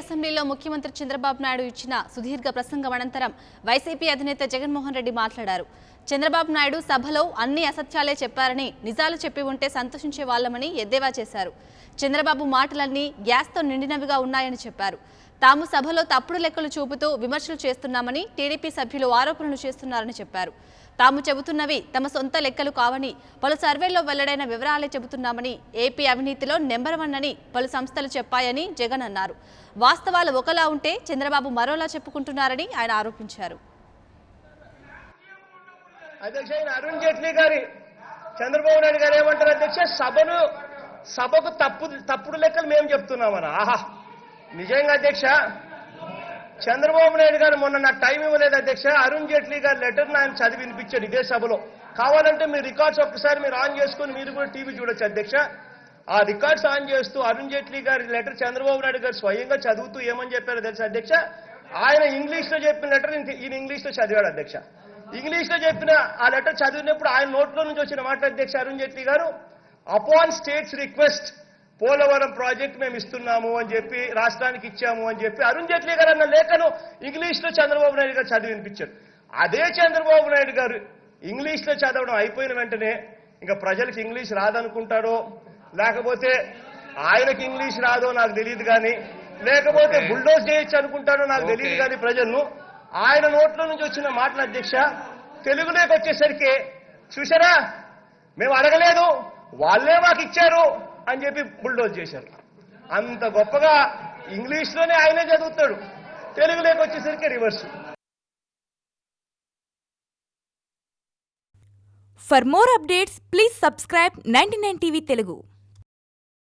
అసెంబ్లీలో ముఖ్యమంత్రి చంద్రబాబు నాయుడు ఇచ్చిన సుదీర్ఘ ప్రసంగం అనంతరం వైసీపీ అధినేత జగన్మోహన్ రెడ్డి మాట్లాడారు. చంద్రబాబు నాయుడు సభలో అన్ని అసత్యాలే చెప్పారని, నిజాలు చెప్పి ఉంటే సంతోషించే వాళ్ళమని ఎద్దేవా చేశారు. చంద్రబాబు మాటలన్నీ గ్యాస్తో నిండినవిగా ఉన్నాయని చెప్పారు. తాము సభలో తప్పుడు లెక్కలు చూపుతూ విమర్శలు చేస్తున్నామని, టీడీపీ సభ్యులు ఆరోపణలు చేస్తున్నారని చెప్పారు. తాము చెబుతున్నవి తమ సొంత లెక్కలు కావని, పలు సర్వేల్లో వెల్లడైన వివరాలే చెబుతున్నామని, ఏపీ అవినీతిలో నెంబర్ 1 అని పలు సంస్థలు చెప్పాయని జగన్ అన్నారు. వాస్తవాలు ఒకలా ఉంటే చంద్రబాబు మరోలా చెప్పుకుంటున్నారని ఆయన ఆరోపించారు. అధ్యక్ష, అరుణ్ జైట్లీ గారి చంద్రబాబు నాయుడు గారు ఏమంటారు అధ్యక్ష? సభకు తప్పుడు లెక్కలు మేము చెప్తున్నామని. ఆహా, నిజంగా అధ్యక్ష, చంద్రబాబు నాయుడు గారు మొన్న నాకు టైం ఇవ్వలేదు అధ్యక్ష. అరుణ్ జైట్లీ గారి లెటర్ని ఆయన చదివి వినిపించాడు ఇదే సభలో. కావాలంటే మీరు రికార్డ్స్ ఒక్కసారి మీరు ఆన్ చేసుకుని మీరు కూడా టీవీ చూడొచ్చు అధ్యక్ష. ఆ రికార్డ్స్ ఆన్ చేస్తూ అరుణ్ జైట్లీ గారి లెటర్ చంద్రబాబు నాయుడు గారు స్వయంగా చదువుతూ ఏమని చెప్పారో తెలుసా అధ్యక్ష? ఆయన ఇంగ్లీష్ లో చెప్పిన లెటర్ ఈయన ఇంగ్లీష్ లో చదివాడు అధ్యక్ష. ఇంగ్లీష్ లో చెప్పిన ఆ లెటర్ చదివినప్పుడు ఆయన నోట్లో నుంచి వచ్చిన మాట అధ్యక్ష, అరుణ్ జైట్లీ గారు upon states request Polavaram project మేము ఇస్తున్నాము అని చెప్పి, రాష్ట్రానికి ఇచ్చాము అని చెప్పి అరుణ్ జైట్లీ గారు అన్న లేఖను ఇంగ్లీష్ లో చంద్రబాబు నాయుడు గారు చదివి వినిపించారు. అదే చంద్రబాబు నాయుడు గారు ఇంగ్లీష్ లో చదవడం అయిపోయిన వెంటనే ఇంకా ప్రజలకు ఇంగ్లీష్ రాదనుకుంటాడో, లేకపోతే ఆయనకి ఇంగ్లీష్ రాదో నాకు తెలియదు కానీ, లేకపోతే బుల్డోజ్ చేయొచ్చు అనుకుంటాడో నాకు తెలియదు కానీ, ప్రజలను ఆయన నోట్లో నుంచి వచ్చిన మాటల అధ్యక్ష తెలుగులోకి వచ్చేసరికి చూసారా, మేము అడగలేదు వాళ్ళే మాకు ఇచ్చారు అని చెప్పి బుల్డోజ్ చేశారు. అంత గొప్పగా ఇంగ్లీష్లోనే ఆయనే చదువుతాడు, తెలుగులోకి వచ్చేసరికి reverse. For more updates, please subscribe 99 TV Telugu.